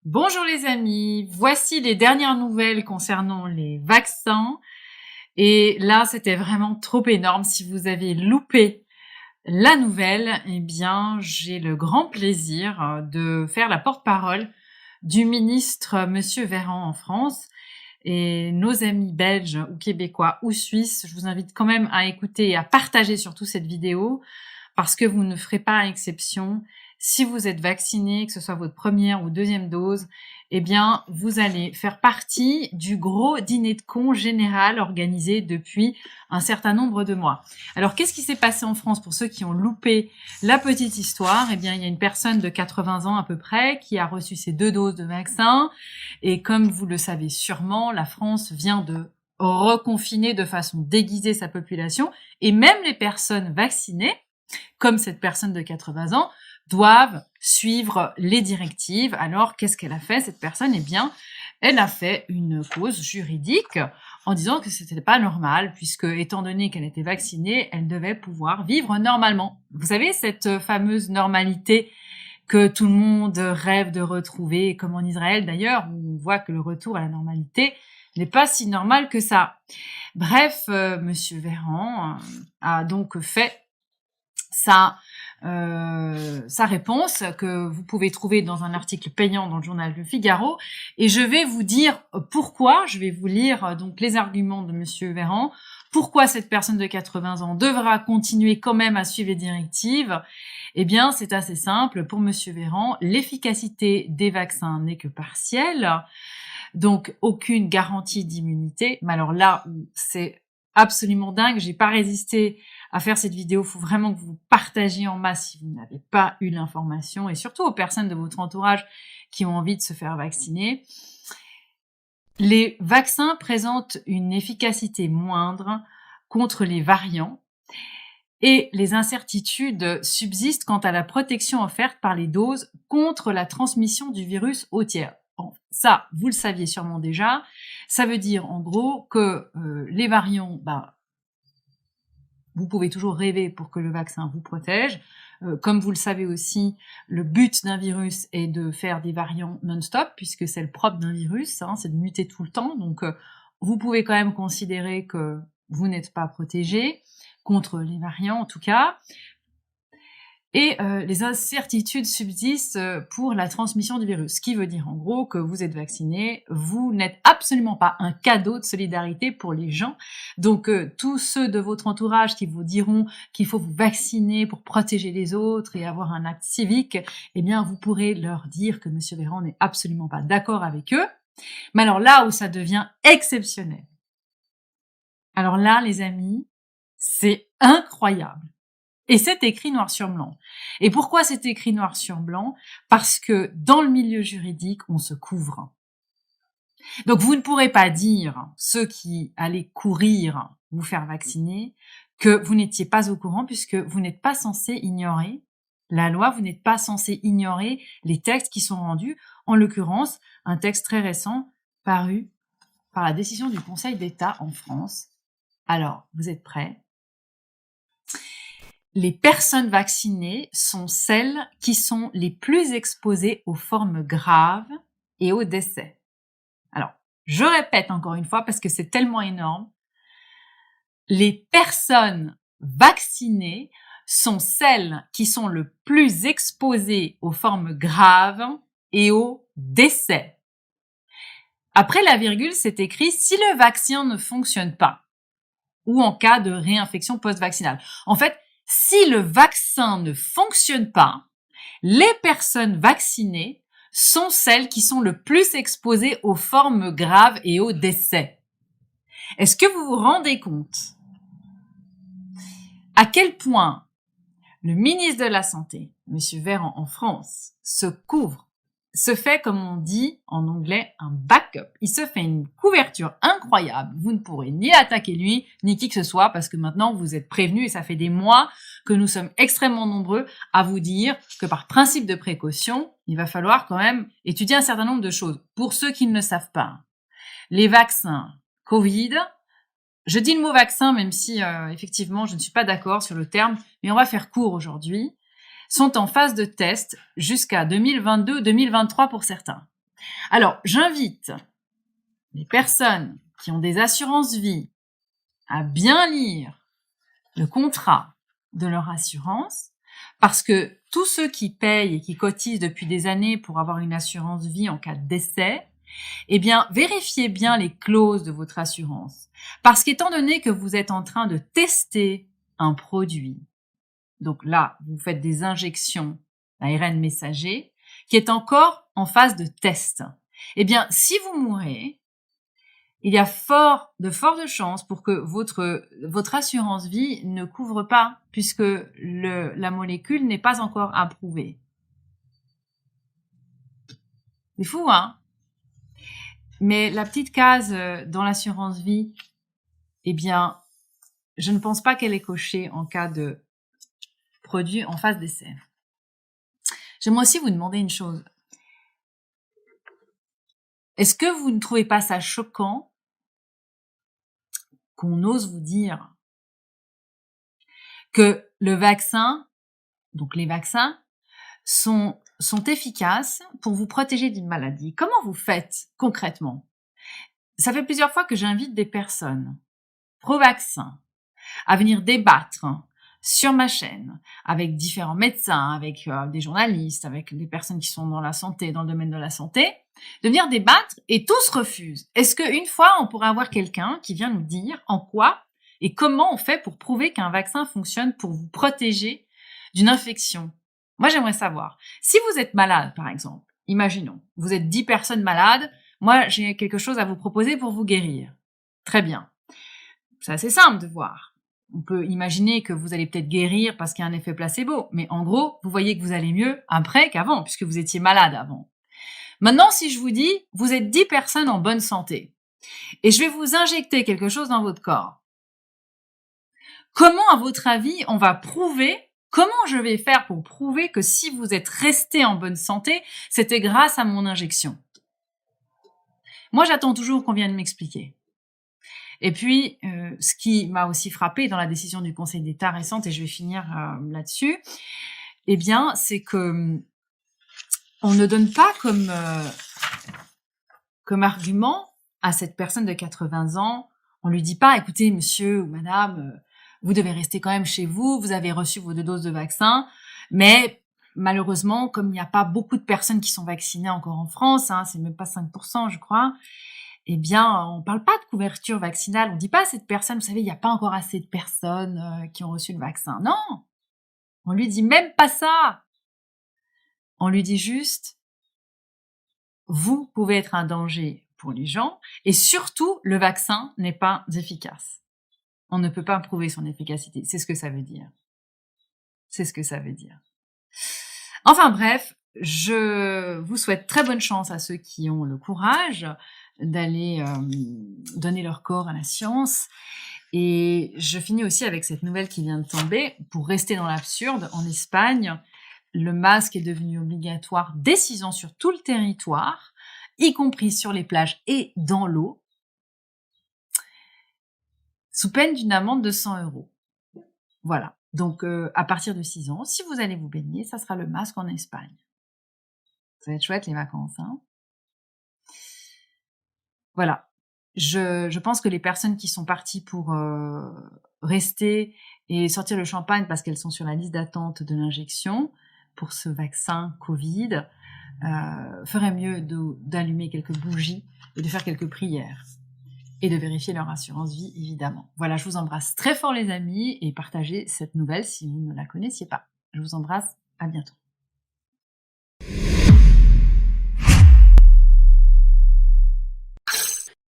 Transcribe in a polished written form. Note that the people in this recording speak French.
Bonjour les amis, voici les dernières nouvelles concernant les vaccins. Et là, c'était vraiment trop énorme. Si vous avez loupé la nouvelle, eh bien, j'ai le grand plaisir de faire la porte-parole du ministre Monsieur Véran en France. Et nos amis belges ou québécois ou suisses, je vous invite quand même à écouter et à partager surtout cette vidéo parce que vous ne ferez pas exception. Si vous êtes vacciné, que ce soit votre première ou deuxième dose, eh bien, vous allez faire partie du gros dîner de cons général organisé depuis un certain nombre de mois. Alors, qu'est-ce qui s'est passé en France pour ceux qui ont loupé la petite histoire? Eh bien, il y a une personne de 80 ans à peu près qui a reçu ses 2 doses de vaccin. Et comme vous le savez sûrement, la France vient de reconfiner de façon déguisée sa population. Et même les personnes vaccinées, comme cette personne de 80 ans, doivent suivre les directives. Alors, qu'est-ce qu'elle a fait, cette personne? Eh bien, elle a fait une cause juridique en disant que c'était pas normal, puisque, étant donné qu'elle était vaccinée, elle devait pouvoir vivre normalement. Vous savez, cette fameuse normalité que tout le monde rêve de retrouver, comme en Israël d'ailleurs, où on voit que le retour à la normalité n'est pas si normal que ça. Bref, Monsieur Véran a donc fait sa réponse que vous pouvez trouver dans un article payant dans le journal Le Figaro, et je vais vous dire pourquoi. Je vais vous lire donc les arguments de Monsieur Véran, pourquoi cette personne de 80 ans devra continuer quand même à suivre les directives. Eh bien, c'est assez simple. Pour Monsieur Véran, l'efficacité des vaccins n'est que partielle, donc aucune garantie d'immunité. Mais alors là où c'est absolument dingue, j'ai pas résisté à faire cette vidéo. Il faut vraiment que vous partagiez en masse si vous n'avez pas eu l'information, et surtout aux personnes de votre entourage qui ont envie de se faire vacciner. Les vaccins présentent une efficacité moindre contre les variants et les incertitudes subsistent quant à la protection offerte par les doses contre la transmission du virus au tiers. Bon, ça, vous le saviez sûrement déjà. Ça veut dire en gros que les variants, vous pouvez toujours rêver pour que le vaccin vous protège. Comme vous le savez aussi, le but d'un virus est de faire des variants non-stop, puisque c'est le propre d'un virus, c'est de muter tout le temps. Donc, vous pouvez quand même considérer que vous n'êtes pas protégé contre les variants, en tout cas. Et les incertitudes subsistent pour la transmission du virus, ce qui veut dire en gros que vous êtes vacciné, vous n'êtes absolument pas un cadeau de solidarité pour les gens. Donc tous ceux de votre entourage qui vous diront qu'il faut vous vacciner pour protéger les autres et avoir un acte civique, eh bien vous pourrez leur dire que Monsieur Véran n'est absolument pas d'accord avec eux. Mais alors là où ça devient exceptionnel, alors là les amis, c'est incroyable. Et c'est écrit noir sur blanc. Et pourquoi c'est écrit noir sur blanc? Parce que dans le milieu juridique, on se couvre. Donc vous ne pourrez pas dire, ceux qui allaient courir vous faire vacciner, que vous n'étiez pas au courant, puisque vous n'êtes pas censé ignorer la loi, vous n'êtes pas censé ignorer les textes qui sont rendus, en l'occurrence un texte très récent paru par la décision du Conseil d'État en France. Alors, vous êtes prêts? Les personnes vaccinées sont celles qui sont les plus exposées aux formes graves et aux décès. Alors, je répète encore une fois parce que c'est tellement énorme. Les personnes vaccinées sont celles qui sont le plus exposées aux formes graves et aux décès. Après la virgule, c'est écrit « si le vaccin ne fonctionne pas » ou en cas de réinfection post-vaccinale. En fait, si le vaccin ne fonctionne pas, les personnes vaccinées sont celles qui sont le plus exposées aux formes graves et aux décès. Est-ce que vous vous rendez compte à quel point le ministre de la Santé, M. Véran en France, se couvre, se fait, comme on dit en anglais, un backup. Il se fait une couverture incroyable. Vous ne pourrez ni attaquer lui, ni qui que ce soit, parce que maintenant vous êtes prévenus, et ça fait des mois que nous sommes extrêmement nombreux à vous dire que par principe de précaution, il va falloir quand même étudier un certain nombre de choses. Pour ceux qui ne le savent pas, les vaccins Covid, je dis le mot vaccin même si effectivement je ne suis pas d'accord sur le terme, mais on va faire court aujourd'hui, sont en phase de test jusqu'à 2022-2023 pour certains. Alors, j'invite les personnes qui ont des assurances vie à bien lire le contrat de leur assurance, parce que tous ceux qui payent et qui cotisent depuis des années pour avoir une assurance vie en cas de décès, eh bien, vérifiez bien les clauses de votre assurance. Parce qu'étant donné que vous êtes en train de tester un produit, donc là, vous faites des injections d'ARN messager, qui est encore en phase de test. Eh bien, si vous mourrez, il y a de fortes chances pour que votre assurance vie ne couvre pas, puisque la molécule n'est pas encore approuvée. C'est fou, hein? Mais la petite case dans l'assurance vie, eh bien, je ne pense pas qu'elle est cochée en cas de produit en phase d'essai. J'aimerais aussi vous demander une chose. Est-ce que vous ne trouvez pas ça choquant qu'on ose vous dire que le vaccin, donc les vaccins, sont efficaces pour vous protéger d'une maladie? Comment vous faites concrètement? Ça fait plusieurs fois que j'invite des personnes pro-vaccins à venir débattre sur ma chaîne avec différents médecins, avec des journalistes, avec des personnes qui sont dans la santé, dans le domaine de la santé, de venir débattre et tous refusent. Est-ce qu'une fois, on pourrait avoir quelqu'un qui vient nous dire en quoi et comment on fait pour prouver qu'un vaccin fonctionne pour vous protéger d'une infection? Moi, j'aimerais savoir. Si vous êtes malade, par exemple, imaginons, vous êtes 10 personnes malades, moi, j'ai quelque chose à vous proposer pour vous guérir. Très bien. C'est assez simple de voir. On peut imaginer que vous allez peut-être guérir parce qu'il y a un effet placebo, mais en gros, vous voyez que vous allez mieux après qu'avant, puisque vous étiez malade avant. Maintenant, si je vous dis, vous êtes 10 personnes en bonne santé, et je vais vous injecter quelque chose dans votre corps, comment, à votre avis, on va prouver, comment je vais faire pour prouver que si vous êtes resté en bonne santé, c'était grâce à mon injection? Moi, j'attends toujours qu'on vienne m'expliquer. Et puis, ce qui m'a aussi frappé dans la décision du Conseil d'État récente, et je vais finir là-dessus, eh bien, c'est que on ne donne pas comme argument à cette personne de 80 ans, on lui dit pas, écoutez, monsieur ou madame, vous devez rester quand même chez vous, vous avez reçu vos 2 doses de vaccin, mais malheureusement, comme il n'y a pas beaucoup de personnes qui sont vaccinées encore en France, hein, c'est même pas 5%, je crois, eh bien, on parle pas de couverture vaccinale. On dit pas à cette personne, vous savez, il n'y a pas encore assez de personnes qui ont reçu le vaccin. Non, on lui dit même pas ça. On lui dit juste, vous pouvez être un danger pour les gens et surtout, le vaccin n'est pas efficace. On ne peut pas prouver son efficacité. C'est ce que ça veut dire. C'est ce que ça veut dire. Enfin bref, je vous souhaite très bonne chance à ceux qui ont le courage d'aller donner leur corps à la science. Et je finis aussi avec cette nouvelle qui vient de tomber. Pour rester dans l'absurde, en Espagne, le masque est devenu obligatoire dès 6 ans sur tout le territoire, y compris sur les plages et dans l'eau, sous peine d'une amende de 100 €. Voilà. Donc, à partir de 6 ans, si vous allez vous baigner, ça sera le masque en Espagne. Ça va être chouette les vacances, hein? Voilà. Je pense que les personnes qui sont parties pour rester et sortir le champagne parce qu'elles sont sur la liste d'attente de l'injection pour ce vaccin Covid feraient mieux d'allumer quelques bougies et de faire quelques prières et de vérifier leur assurance vie, évidemment. Voilà, je vous embrasse très fort les amis et partagez cette nouvelle si vous ne la connaissiez pas. Je vous embrasse, à bientôt.